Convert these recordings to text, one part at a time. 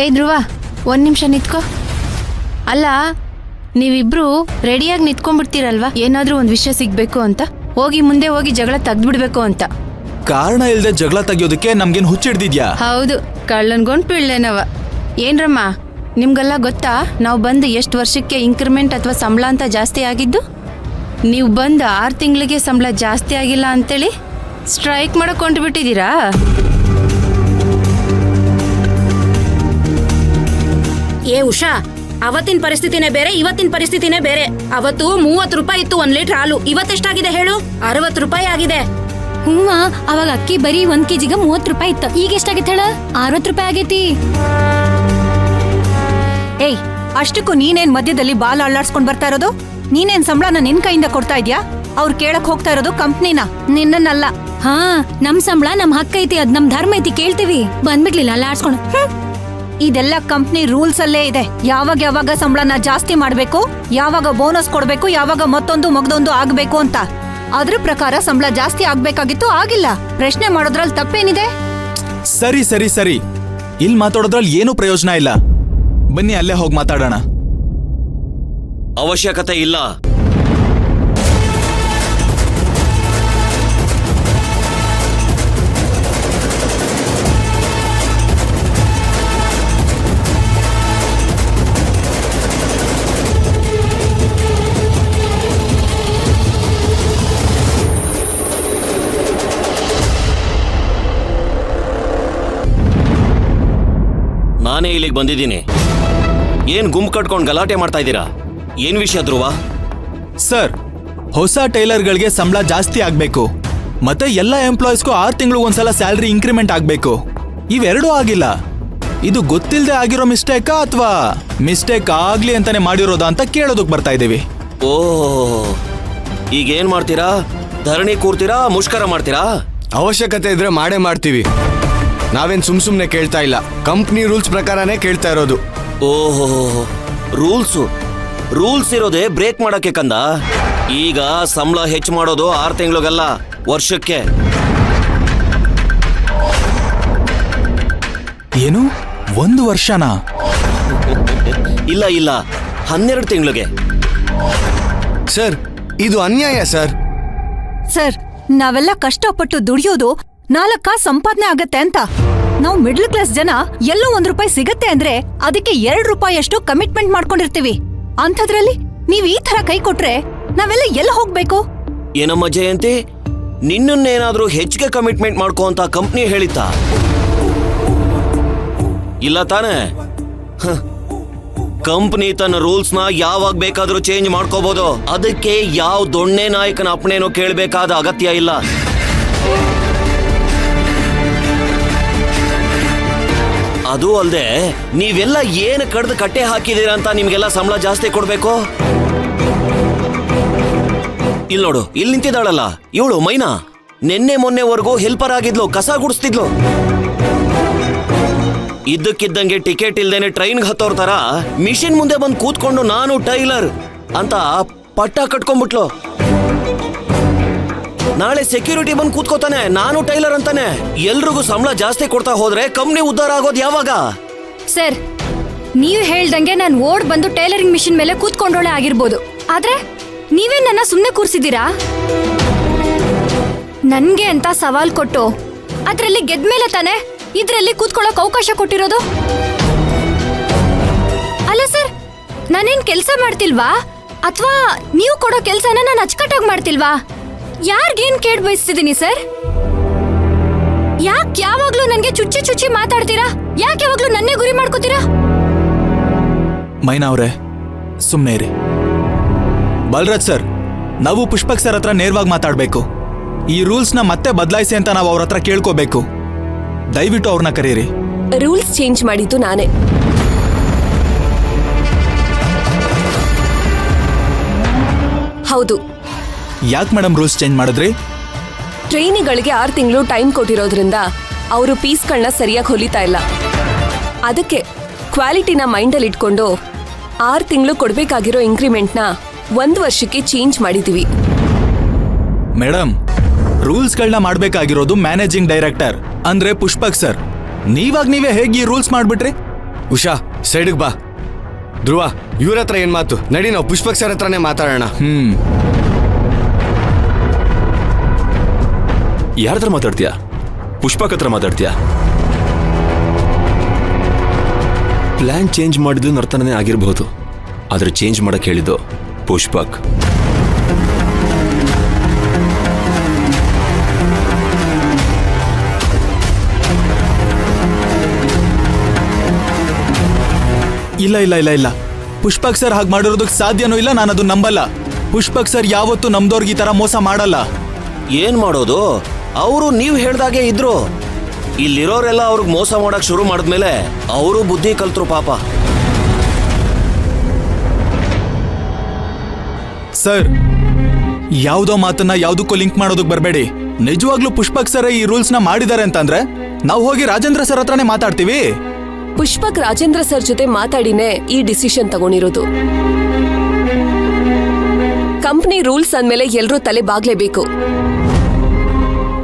ಏಯ್ ಧ್ರುವ, ಒಂದು ನಿಮಿಷ ನಿಂತ್ಕೋ. ಅಲ್ಲ, ನೀವಿಬ್ರು ರೆಡಿಯಾಗಿ ನಿಂತ್ಕೊಂಡ್ಬಿಡ್ತೀರಲ್ವಾ ಏನಾದ್ರೂ ಒಂದು ವಿಷಯ ಸಿಗ್ಬೇಕು ಅಂತ, ಮುಂದೆ ಹೋಗಿ ಜಗಳ ತೆಗ್ದ್ಬಿಡ್ಬೇಕು ಅಂತ. ಕಾರಣ ಇಲ್ಲದೆ ಜಗಳ ತೆಗಿಯೋದಕ್ಕೆ ನಮ್ಗೇನು ಹುಚ್ಚಿಡ್ದಿದ್ಯಾ? ಹೌದು, ಕಳ್ಳನ್ಗೊಂಡು ಪಿಳ್ಳೆನವ. ಏನ್ರಮ್ಮ, ನಿಮ್ಗೆಲ್ಲ ಗೊತ್ತಾ ನಾವು ಬಂದು ಎಷ್ಟು ವರ್ಷಕ್ಕೆ ಇಂಕ್ರಿಮೆಂಟ್ ಅಥವಾ ಸಂಬಳ ಅಂತ ಜಾಸ್ತಿ ಆಗಿದ್ದು? ನೀವು ಬಂದು 6 ತಿಂಗಳಿಗೆ ಸಂಬಳ ಜಾಸ್ತಿ ಆಗಿಲ್ಲ ಅಂತೇಳಿ ಸ್ಟ್ರೈಕ್ ಮಾಡಕ್ ಹೊಂಟ್ಬಿಟ್ಟಿದ್ದೀರಾ? ಏ ಉಷಾ, ಅವತ್ತಿನ ಪರಿಸ್ಥಿತಿನೇ ಬೇರೆ, ಇವತ್ತಿನ ಪರಿಸ್ಥಿತಿನೇ ಬೇರೆ. ಅವತ್ತು 30 ರೂಪಾಯಿ ಇತ್ತು 1 ಲೀಟರ್ ಹಾಲು, ಇವತ್ತೆಷ್ಟಾಗಿದೆ ಹೇಳು? 60 ರೂಪಾಯಿ ಆಗಿದೆ. ಹೂವ, ಅವಾಗ ಅಕ್ಕಿ ಬರೀ 1 kg 30 ರೂಪಾಯಿ ಇತ್ತು. ಈಗ ಎಷ್ಟಾಗೈತೆ ಹೇಳ? 60 ರೂಪಾಯಿ ಆಗೈತಿ. ಏಯ್, ಅಷ್ಟಕ್ಕೂ ನೀನೇನ್ ಮಧ್ಯದಲ್ಲಿ ಬಾಲ್ ಅಳ್ಳಾಡ್ಸ್ಕೊಂಡ್ ಬರ್ತಾ ಇರೋದು? ನೀನೇನ್ ಸಂಬಳನ ನಿನ್ ಕೈಯಿಂದ ಕೊಡ್ತಾ ಇದ್ಯಾ? ಅವ್ರು ಕೇಳಕ್ ಹೋಗ್ತಾ ಇರೋದು ಕಂಪ್ನಿನ, ನಿನ್ನನ್ನಲ್ಲ. ಹಾ, ನಮ್ ಸಂಬಳ ನಮ್ ಹಕ್ಕ ಐತಿ, ಅದ್ ನಮ್ ಧರ್ಮ ಐತಿ, ಕೇಳ್ತೀವಿ. ಬಂದ್ಬಿಡ್ಲಿಲ್ಲ ಅಲ್ಲ ಆಡ್ಸ್ಕೊಂಡು. ಇದೆಲ್ಲ ಕಂಪ್ನಿ ರೂಲ್ಸ್ ಅಲ್ಲೇ ಇದೆ. ಯಾವಾಗ ಸಂಬಳನ ಜಾಸ್ತಿ ಮಾಡ್ಬೇಕು, ಯಾವಾಗ ಬೋನಸ್ ಕೊಡ್ಬೇಕು, ಯಾವಾಗ ಮಗದೊಂದು ಆಗ್ಬೇಕು ಅಂತ. ಅದ್ರ ಪ್ರಕಾರ ಸಂಬಳ ಜಾಸ್ತಿ ಆಗ್ಬೇಕಾಗಿತ್ತು, ಆಗಿಲ್ಲ. ಪ್ರಶ್ನೆ ಮಾಡೋದ್ರಲ್ಲಿ ತಪ್ಪೇನಿದೆ? ಸರಿ ಸರಿ ಸರಿ, ಇಲ್ಲಿ ಮಾತಾಡೋದ್ರಲ್ಲಿ ಏನೂ ಪ್ರಯೋಜನ ಇಲ್ಲ. ಬನ್ನಿ ಅಲ್ಲೇ ಹೋಗಿ ಮಾತಾಡೋಣ. ಅವಶ್ಯಕತೆ ಇಲ್ಲ. ನಾನೇ ಇಲ್ಲಿಗೆ ಬಂದಿದ್ದೀನಿ. ಏನ್ ಗುಂಪು ಕಟ್ಕೊಂಡು ಗಲಾಟೆ ಮಾಡ್ತಾ ಇದ್ದೀರಾ? ಏನ್ ವಿಷಯ ಧ್ರುವ? ಸರ್, ಹೊಸ ಟೈಲರ್ಗಳಿಗೆ ಸಂಬಳ ಜಾಸ್ತಿ ಆಗ್ಬೇಕು, ಮತ್ತೆ ಎಲ್ಲ ಎಂಪ್ಲಾಯೀಸ್ಗೂ 6 ತಿಂಗಳು ಒಂದ್ಸಲ ಸ್ಯಾಲರಿ ಇಂಕ್ರಿಮೆಂಟ್ ಆಗ್ಬೇಕು. ಇವೆರಡೂ ಆಗಿಲ್ಲ. ಇದು ಗೊತ್ತಿಲ್ಲದೆ ಆಗಿರೋ ಮಿಸ್ಟೇಕಾ ಅಥವಾ ಮಿಸ್ಟೇಕ್ ಆಗ್ಲಿ ಅಂತಾನೆ ಮಾಡಿರೋದಾ ಅಂತ ಕೇಳೋದಕ್ಕೆ ಬರ್ತಾ ಇದ್ದೀವಿ. ಓ, ಈಗೇನ್ ಮಾಡ್ತೀರಾ? ಧರಣಿ ಕೂರ್ತೀರಾ, ಮುಷ್ಕರ ಮಾಡ್ತೀರಾ? ಅವಶ್ಯಕತೆ ಇದ್ರೆ ಮಾಡೇ ಮಾಡ್ತೀವಿ. ನಾವೇನ್ ಸುಮ್ನೆ ಕೇಳ್ತಾ ಇಲ್ಲ, ಕಂಪ್ನಿ ರೂಲ್ಸ್ ಪ್ರಕಾರನೇ ಕೇಳ್ತಾ ಇರೋದು. ಓಹೋ, ರೂಲ್ಸ್ ಇರೋದೇ ಬ್ರೇಕ್ ಮಾಡಕ್ಕೆ ಕಂದ. ಈಗ ಸಂಬಳ ಹೆಚ್ಚು ಮಾಡೋದು 6 ತಿಂಗಳಿಗಲ್ಲ, ವರ್ಷಕ್ಕೆ. ಏನು, 1 ವರ್ಷನಾ? ಇಲ್ಲ 12 ತಿಂಗಳಿಗೆ. ಸರ್, ಇದು ಅನ್ಯಾಯ ಸರ್. ಸರ್, ನಾವೆಲ್ಲ ಕಷ್ಟಪಟ್ಟು ದುಡಿಯೋದು 4 ಕಾಸು ಸಂಪಾದನೆ ಆಗತ್ತೆ ಅಂತ. ನಾವು ಮಿಡ್ಲ್ ಕ್ಲಾಸ್ ಜನ ಎಲ್ಲೋ 1 ರೂಪಾಯಿ ಸಿಗತ್ತೆ ಅಂದ್ರೆ ಅದಕ್ಕೆ 2 ರೂಪಾಯಿ ಅಷ್ಟು ಕಮಿಟ್ಮೆಂಟ್ ಮಾಡ್ಕೊಂಡಿರ್ತೀವಿ. ಅಂಥದ್ರಲ್ಲಿ ನೀವ್ ಈ ತರ ಕೈ ಕೊಟ್ರೆ ನಾವೆಲ್ಲ ಎಲ್ಲ ಹೋಗ್ಬೇಕು? ಏನಮ್ಮ ಜಯಂತಿ, ನಿನ್ನನ್ನೇನಾದ್ರೂ ಹೆಚ್ಚಿಗೆ ಕಮಿಟ್ಮೆಂಟ್ ಮಾಡ್ಕೋ ಅಂತ ಕಂಪ್ನಿ ಹೇಳಿತಾ? ಇಲ್ಲ ತಾನೆ? ಕಂಪ್ನಿ ತನ್ನ ರೂಲ್ಸ್ ನ ಯಾವಾಗ ಬೇಕಾದ್ರೂ ಚೇಂಜ್ ಮಾಡ್ಕೋಬಹುದು. ಅದಕ್ಕೆ ಯಾವ ದೊಣ್ಣೆ ನಾಯಕನ ಅಪ್ಪಣೆನೂ ಕೇಳಬೇಕಾದ ಅಗತ್ಯ ಇಲ್ಲ. ಅದು ಅಲ್ಲದೆ ನೀವೆಲ್ಲ ಏನು ಕಡ್ದು ಕಟ್ಟೆ ಹಾಕಿದೀರ ಅಂತ ನಿಮ್ಗೆಲ್ಲ ಸಂಬಳ ಜಾಸ್ತಿ ಕೊಡ್ಬೇಕು? ಇಲ್ಲಿ ನೋಡು, ಇಲ್ಲಿ ನಿಂತಿದ್ದಾಳಲ್ಲ ಇವಳು ಮೈನಾ, ನಿನ್ನೆ ಮೊನ್ನೆವರೆಗೂ ಹೆಲ್ಪರ್ ಆಗಿದ್ಲು, ಕಸ ಗುಡಿಸ್ತಿದ್ಲು. ಇದ್ದಕ್ಕಿದ್ದಂಗೆ ಟಿಕೆಟ್ ಇಲ್ದೇನೆ ಟ್ರೈನ್ಗೆ ಹತ್ತೋರ್ ತರ ಮಿಷಿನ್ ಮುಂದೆ ಬಂದು ಕೂತ್ಕೊಂಡು ನಾನು ಟೈಲರ್ ಅಂತ ಪಟ್ಟ ಕಟ್ಕೊಂಡ್ಬಿಟ್ಲು. ನಾಳೆ ಸೆಕ್ಯೂರಿಟಿ ಬಂದು ಕೂತ್ಕೋತಾನೆ, ನಾನು ಟೈಲರ್ ಅಂತಾನೆ. ಎಲ್ರಿಗೂ ಸಂಬಳ ಜಾಸ್ತಿ ಕೊಡ್ತಾ ಹೋದ್ರೆ ಕಂಪ್ನಿ ಉದ್ಧಾರ ಆಗೋದು ಯಾವಾಗ? ಸರ್, ನೀವು ಹೇಳ್ದಂಗೆ ನಾನು ಓಡ್ ಬಂದು ಟೈಲರಿಂಗ್ ಮಿಷಿನ್ ಮೇಲೆ ಕೂತ್ಕೊಂಡೋಳೆ ಆಗಿರ್ಬೋದು, ಆದ್ರೆ ನೀವೇ ನನ್ನ ಸುಮ್ಮನೆ ಕೂರ್ಸಿದ್ದೀರಾ? ನನ್ಗೆ ಅಂತ ಸವಾಲ್ ಕೊಟ್ಟು ಅದ್ರಲ್ಲಿ ಗೆದ್ಮೇಲೆ ತಾನೆ ಇದ್ರಲ್ಲಿ ಕೂತ್ಕೊಳ್ಳೋಕೆ ಅವಕಾಶ ಕೊಟ್ಟಿರೋದು. ಅಲ್ಲ ಸರ್, ನಾನೇನ್ ಕೆಲಸ ಮಾಡ್ತಿಲ್ವಾ ಅಥವಾ ನೀವು ಕೊಡೋ ಕೆಲಸನ ನಾನು ಅಚ್ಚುಕಟ್ಟಾಗಿ ಮಾಡ್ತಿಲ್ವಾ? ಯಾರಿಗೇನ್ ಕೇಡ್ ಬಯಸ್ತಿದ್ದೀನಿ ಸರ್? ಯಾಕೆ ಯಾವಾಗ್ಲೂ ನನ್ಗೆ ಚುಚ್ಚಿ ಮಾತಾಡ್ತೀರಾ? ಯಾಕೆ ಯಾವಾಗ್ಲೂ ನನ್ನೇ ಗುರಿ ಮಾಡ್ಕೋತೀರಾ? ಮೈನಾ ಅವರೇ, ಸುಮ್ಮನೆ ಇರಿ. ಬಲರಾಜ್ ಸರ್, ನಾವು ಪುಷ್ಪಕ್ ಸರ್ ಹತ್ರ ನೇರವಾಗಿ ಮಾತಾಡ್ಬೇಕು. ಈ ರೂಲ್ಸ್ನ ಮತ್ತೆ ಬದಲಾಯಿಸಿ ಅಂತ ನಾವು ಅವ್ರ ಹತ್ರ ಕೇಳ್ಕೋಬೇಕು. ದಯವಿಟ್ಟು ಅವ್ರನ್ನ ಕರೀರಿ. ರೂಲ್ಸ್ ಚೇಂಜ್ ಮಾಡಿದ್ದು ನಾನೇ. ಹೌದು. ಯಾಕೆ ಮೇಡಮ್ ರೂಲ್ಸ್ ಚೇಂಜ್ ಮಾಡಿದ್ರಿ? ಟ್ರೈನಿಗಳಿಗೆ 6 ತಿಂಗಳು ಟೈಮ್ ಕೊಟ್ಟಿರೋದ್ರಿಂದ ಅವರು ಪೀಸ್ಗಳನ್ನ ಸರಿಯಾಗಿ ಹೊಲಿತಾ ಇಲ್ಲ. ಅದಕ್ಕೆ ಕ್ವಾಲಿಟಿನ ಮೈಂಡಲ್ಲಿ ಇಟ್ಕೊಂಡು 6 ತಿಂಗಳು ಕೊಡ್ಬೇಕಾಗಿರೋ ಇಂಕ್ರಿಮೆಂಟ್ನ 1 ವರ್ಷಕ್ಕೆ ಚೇಂಜ್ ಮಾಡಿದೀವಿ. ಮೇಡಮ್, ರೂಲ್ಸ್ಗಳನ್ನ ಮಾಡ್ಬೇಕಾಗಿರೋದು ಮ್ಯಾನೇಜಿಂಗ್ ಡೈರೆಕ್ಟರ್ ಅಂದ್ರೆ ಪುಷ್ಪಕ್ ಸರ್. ನೀವೇ ಹೇಗೆ ಈ ರೂಲ್ಸ್ ಮಾಡ್ಬಿಟ್ರಿ? ಉಷಾ ಸೈಡಿಗೆ ಬಾ. ಧ್ರುವ, ಇವ್ರ ಹತ್ರ ಏನ್ ಮಾತು? ನಡಿ ನಾವು ಪುಷ್ಪಕ್ ಸರ್ ಹತ್ರನೇ ಮಾತಾಡೋಣ. ಯಾರ ಹತ್ರ ಮಾತಾಡ್ತೀಯಾ? ಪುಷ್ಪಕ್ ಹತ್ರ ಮಾತಾಡ್ತೀಯಾ? ಪ್ಲಾನ್ ಚೇಂಜ್ ಮಾಡಿದ್ದು ನರ್ತನೇ ಆಗಿರಬಹುದು, ಆದ್ರೆ ಚೇಂಜ್ ಮಾಡಕ್ ಹೇಳಿದ್ದು ಪುಷ್ಪಕ್. ಇಲ್ಲ ಇಲ್ಲ ಇಲ್ಲ ಇಲ್ಲ, ಪುಷ್ಪಕ್ ಸರ್ ಹಾಗೆ ಮಾಡಿರೋದಕ್ಕೆ ಸಾಧ್ಯನೂ ಇಲ್ಲ. ನಾನು ಅದು ನಂಬಲ್ಲ. ಪುಷ್ಪಕ್ ಸರ್ ಯಾವತ್ತೂ ನಮ್ದವ್ರಿಗೆ ಈ ತರ ಮೋಸ ಮಾಡಲ್ಲ. ಏನ್ ಮಾಡೋದು? ಅವರು ನೀವು ಹೇಳ್ದಾಗೆ ಇದ್ರು. ಇಲ್ಲಿರೋರೆಲ್ಲ ಅವ್ರಿಗೆ ಮೋಸ ಮಾಡಕ್ ಶುರು ಮಾಡಿದ್ಮೇಲೆ ಅವರು ಬುದ್ಧಿ ಕಲ್ತ್ರು ಪಾಪ. ಸರ್, ಯಾವುದೋ ಮಾತನ್ನ ಯಾವುದಕ್ಕೂ ಲಿಂಕ್ ಮಾಡೋದಕ್ಕೆ ಬರಬೇಡಿ. ನಿಜವಾಗ್ಲೂ ಪುಷ್ಪಕ್ ಸರ್ ಈ ರೂಲ್ಸ್ ನ ಮಾಡಿದ್ದಾರೆ ಅಂತಂದ್ರೆ ನಾವು ಹೋಗಿ ರಾಜೇಂದ್ರ ಸರ್ ಹತ್ರನೇ ಮಾತಾಡ್ತೀವಿ. ಪುಷ್ಪಕ್ ರಾಜೇಂದ್ರ ಸರ್ ಜೊತೆ ಮಾತಾಡಿನೇ ಈ ಡಿಸಿಷನ್ ತಗೊಂಡಿರೋದು. ಕಂಪ್ನಿ ರೂಲ್ಸ್ ಅಂದ್ಮೇಲೆ ಎಲ್ರೂ ತಲೆ ಬಾಗ್ಲೇಬೇಕು.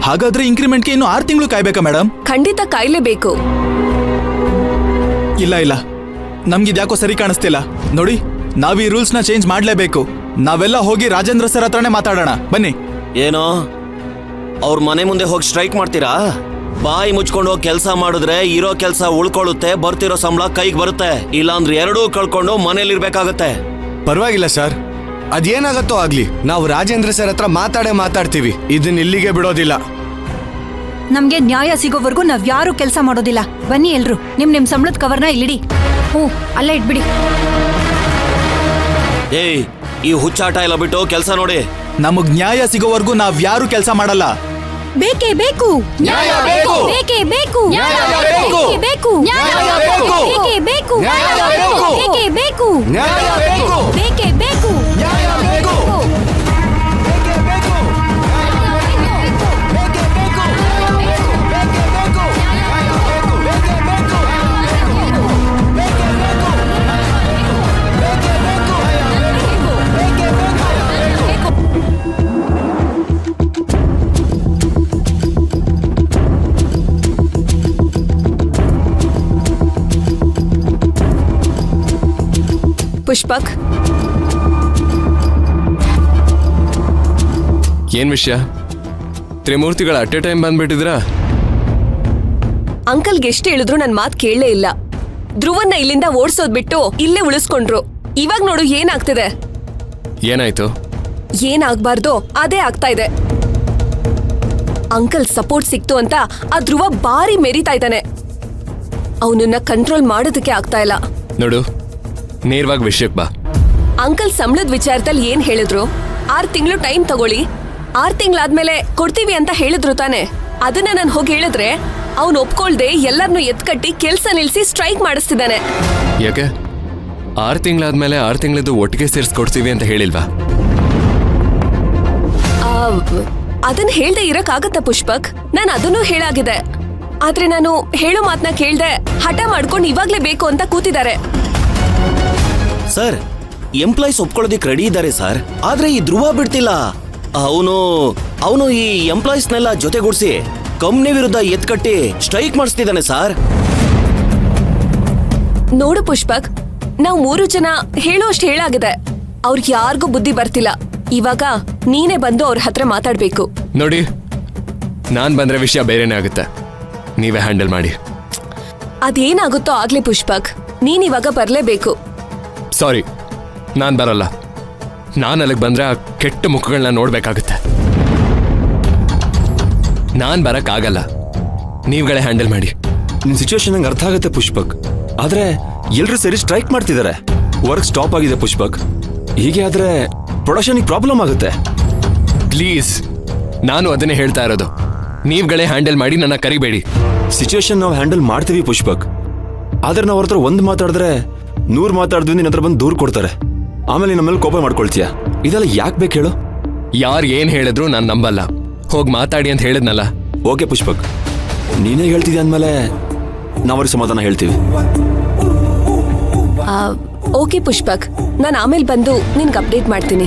ಹಾಗಾದ್ರೆ ಇಂಕ್ರಿಮೆಂಟ್ಗೆ ಇನ್ನು 6 ತಿಂಗಳು ಕಾಯ್ಬೇಕಾ ಮೇಡಮ್? ಖಂಡಿತ ಕಾಯ್ಲೇಬೇಕು. ಇಲ್ಲ ಇಲ್ಲ, ನಮ್ಗಿದ್ಯಾಕೋ ಸರಿ ಕಾಣಿಸ್ತಿಲ್ಲ. ನೋಡಿ, ನಾವ್ ಈ ರೂಲ್ಸ್ ನ ಚೇಂಜ್ ಮಾಡ್ಲೇಬೇಕು. ನಾವೆಲ್ಲ ಹೋಗಿ ರಾಜೇಂದ್ರ ಸರ್ ಹತ್ರನೇ ಮಾತಾಡೋಣ. ಬನ್ನಿ. ಏನೋ ಅವ್ರ ಮನೆ ಮುಂದೆ ಹೋಗಿ ಸ್ಟ್ರೈಕ್ ಮಾಡ್ತೀರಾ? ಬಾಯಿ ಮುಚ್ಕೊಂಡು ಹೋಗಿ ಕೆಲಸ ಮಾಡಿದ್ರೆ ಇರೋ ಕೆಲಸ ಉಳ್ಕೊಳ್ಳುತ್ತೆ, ಬರ್ತಿರೋ ಸಂಬಳ ಕೈಗೆ ಬರುತ್ತೆ. ಇಲ್ಲಾಂದ್ರೆ ಎರಡೂ ಕಳ್ಕೊಂಡು ಮನೇಲಿ ಇರ್ಬೇಕಾಗತ್ತೆ. ಪರವಾಗಿಲ್ಲ ಸರ್, ಅದೇನಾಗತ್ತೋ ಆಗ್ಲಿ, ನಾವು ರಾಜೇಂದ್ರ ಸರ್ ಹತ್ರ ಮಾತಾಡ್ತೀವಿ. ಇದನ್ನ ಇಲ್ಲಿಗೆ ಬಿಡೋದಿಲ್ಲ. ನಮ್ಗೆ ನ್ಯಾಯ ಸಿಗೋವರೆಗೂ ನಾವ್ ಯಾರು ಕೆಲಸ ಮಾಡೋದಿಲ್ಲ. ಬನ್ನಿ ಎಲ್ರು, ನಿಮ್ ಸಂಬಳದ ಕವರ್ನ ಇಲ್ಲಿಡಿ. ಅಲ್ಲೇ ಇಟ್ಬಿಡಿ. ಏಯ್, ಈ ಹುಚ್ಚಾಟ ಎಲ್ಲ ಬಿಟ್ಟು ಕೆಲಸ ನೋಡಿ. ನಮಗ್ ನ್ಯಾಯ ಸಿಗೋವರೆಗೂ ನಾವ್ ಯಾರು ಕೆಲಸ ಮಾಡಲ್ಲ. ಬೇಕೇ ಬೇಕು. ನ್ಯಾಯ ಬೇಕು. ಬೇಕೇ ಬೇಕು. ನ್ಯಾಯ ಬೇಕು. ಬೇಕೇ ಬೇಕು. ನ್ಯಾಯ ಬೇಕು. ಬೇಕೇ ಬೇಕು. ನ್ಯಾಯ ಬೇಕು. ಬೇಕೇ ಬೇಕು. ನ್ಯಾಯ ಬೇಕು. ಬೇಕೇ ಬೇಕು. ನ್ಯಾಯ ಬೇಕು. ಪುಷ್ಪಕ್, ಏನ್ ವಿಷಯ? ತ್ರಿಮೂರ್ತಿಗಳ ಅಟ್ ಎ ಟೈಮ್ ಬಂದ್ಬಿಟ್ಟಿದ್ರಾ? ಅಂಕಲ್ಗೆ ಎಷ್ಟು ಹೇಳಿದ್ರು ನನ್ ಮಾತ್ ಕೇಳಲೇ ಇಲ್ಲ. ಧ್ರುವನ್ನ ಇಲ್ಲಿಂದ ಓಡ್ಸೋದ್ ಬಿಟ್ಟು ಇಲ್ಲೇ ಉಳಿಸ್ಕೊಂಡ್ರು. ಇವಾಗ ನೋಡು ಏನಾಗ್ತಿದೆ. ಏನಾಯ್ತು? ಏನಾಗ್ಬಾರ್ದು ಅದೇ ಆಗ್ತಾ ಇದೆ. ಅಂಕಲ್ ಸಪೋರ್ಟ್ ಸಿಕ್ತು ಅಂತ ಆ ಧ್ರುವ ಬಾರಿ ಮೆರಿತಾ ಇದ್ದಾನೆ. ಅವನನ್ನ ಕಂಟ್ರೋಲ್ ಮಾಡೋದಕ್ಕೆ ಆಗ್ತಾ ಇಲ್ಲ. ನೋಡು, ನೇರವಾಗಿ ವಿಷಯಕ್ಕೆ ಬಾ. ಅಂಕಲ್ ಸಂಬಳದ ವಿಚಾರದಲ್ಲಿ ಏನ್ ಹೇಳಿದ್ರು? 6 ತಿಂಗಳು ಟೈಮ್ ತಗೊಳ್ಳಿ, 6 ತಿಂಗಳಾದ್ಮೇಲೆ ಕೊಡ್ತೀವಿ ಅಂತ ಹೇಳಿದ್ರು ತಾನೆ. ಅದನ್ನ ನಾನು ಹೋಗಿ ಹೇಳಿದ್ರೆ ಅವ್ನು ಒಪ್ಕೊಳ್ದೆ ಎಲ್ಲರನ್ನೂ ಎತ್ಕಟ್ಟಿ ಕೆಲ್ಸ ನಿಲ್ಸಿ ಸ್ಟ್ರೈಕ್ ಮಾಡಿಸ್ತಿದ್ದಾನೆ. ಯಾಕೆ 6 ತಿಂಗಳಾದ್ಮೇಲೆ 6 ತಿಂಗಳದ್ದು ಒಟ್ಟಿಗೆ ಸೇರಿಸ್ಕೊಡ್ತೀವಿ ಅಂತ ಹೇಳಿಲ್ವಾ? ಅದನ್ನ ಹೇಳ್ದೆ ಇರಕ್ಕಾಗತ್ತ ಪುಷ್ಪಕ್? ನಾನು ಅದನ್ನೂ ಹೇಳಾಗಿದೆ. ಆದ್ರೆ ನಾನು ಹೇಳೋ ಮಾತನ್ನ ಕೇಳ್ದೆ ಹಠ ಮಾಡ್ಕೊಂಡು ಇವಾಗ್ಲೇ ಬೇಕು ಅಂತ ಕೂತಿದ್ದಾರೆ. ಸರ್, ಎಂಪ್ಲಾಯ್ಸ್ ಒಪ್ಕೊಳ್ಳೋದಿಕ್ ರೆಡಿ ಇದ್ದಾರೆ ಸರ್. ಆದ್ರೆ ಈ ಧ್ರುವ ಬಿಡ್ತಿಲ್ಲ. ಅವನು ಈ ಎಂಪ್ಲಾಯ್ಸ್ನೆಲ್ಲ ಜೊತೆಗೂಡಿಸಿ ಕಂಪ್ನಿ ವಿರುದ್ಧ ಎತ್ಕಟ್ಟಿ ಸ್ಟ್ರೈಕ್ ಮಾಡಿಸ್ತಿದ್ದಾನೆ ಸರ್. ನೋಡು ಪುಷ್ಪಕ್, ನಾವು 3 ಜನ ಹೇಳೋಷ್ಟು ಹೇಳಾಗಿದೆ. ಅವ್ರಿಗೆ ಯಾರಿಗೂ ಬುದ್ಧಿ ಬರ್ತಿಲ್ಲ. ಇವಾಗ ನೀನೇ ಬಂದು ಅವ್ರ ಹತ್ರ ಮಾತಾಡ್ಬೇಕು. ನೋಡಿ, ನಾನ್ ಬಂದ್ರೆ ವಿಷಯ ಬೇರೆನೇ ಆಗುತ್ತೆ. ನೀವೇ ಹ್ಯಾಂಡಲ್ ಮಾಡಿ. ಅದೇನಾಗುತ್ತೋ ಆಗ್ಲಿ ಪುಷ್ಪಕ್, ನೀನ್ ಇವಾಗ ಬರ್ಲೇಬೇಕು. ಸಾರಿ, ನಾನ್ ಬರಲ್ಲ. ನಾನು ಅಲ್ಲಿಗೆ ಬಂದ್ರೆ ಆ ಕೆಟ್ಟ ಮುಖಗಳನ್ನ ನೋಡ್ಬೇಕಾಗುತ್ತೆ. ನಾನ್ ಬರಕ್ಕಾಗಲ್ಲ. ನೀವುಗಳೇ ಹ್ಯಾಂಡಲ್ ಮಾಡಿ. ನಿನ್ ಸಿಚುವೇಶನ್ ನಂಗೆ ಅರ್ಥ ಆಗುತ್ತೆ ಪುಷ್ಪಕ್, ಆದ್ರೆ ಎಲ್ರು ಸೇರಿ ಸ್ಟ್ರೈಕ್ ಮಾಡ್ತಿದ್ದಾರೆ. ವರ್ಕ್ ಸ್ಟಾಪ್ ಆಗಿದೆ ಪುಷ್ಪಕ್. ಹೀಗೆ ಆದ್ರೆ ಪ್ರೊಡಕ್ಷನ್ ಪ್ರಾಬ್ಲಮ್ ಆಗುತ್ತೆ. ಪ್ಲೀಸ್, ನಾನು ಅದನ್ನೇ ಹೇಳ್ತಾ ಇರೋದು. ನೀವುಗಳೇ ಹ್ಯಾಂಡಲ್ ಮಾಡಿ, ನನ್ನ ಕರಿಬೇಡಿ. ಸಿಚುವೇಶನ್ ನಾವು ಹ್ಯಾಂಡಲ್ ಮಾಡ್ತೀವಿ ಪುಷ್ಪಕ್, ಆದ್ರೆ ನಾವು ಅವ್ರ ಹತ್ರ 1 ಮಾತಾಡಿದ್ರೆ 100 ಮಾತಾಡಿದ್ವಿ ನಿನ್ನ ಹತ್ರ ಬಂದು ದೂರ ಕೊಡ್ತಾರೆ. ಆಮೇಲೆ ನಮ್ಮಲ್ಲಿ ಕೋಪ ಮಾಡ್ಕೊಳ್ತೀಯ. ಇದೆಲ್ಲ ಯಾಕೆ ಬೇಕು ಹೇಳು? ಯಾರು ಏನ್ ಹೇಳಿದ್ರು ನಾನು ನಂಬಲ್ಲ. ಹೋಗಿ ಮಾತಾಡಿ ಅಂತ ಹೇಳಿದ್ನಲ್ಲ. ಓಕೆ ಪುಷ್ಪಕ್, ನೀನೇ ಹೇಳ್ತಿದ್ಯಾ ಅಂದಮೇಲೆ ನಾವ್ರಿಗೆ ಸಮಾಧಾನ ಹೇಳ್ತೀವಿ. ಓಕೆ ಪುಷ್ಪಕ್, ನಾನು ಆಮೇಲೆ ಬಂದು ನಿನ್ಗೆ ಅಪ್ಡೇಟ್ ಮಾಡ್ತೀನಿ.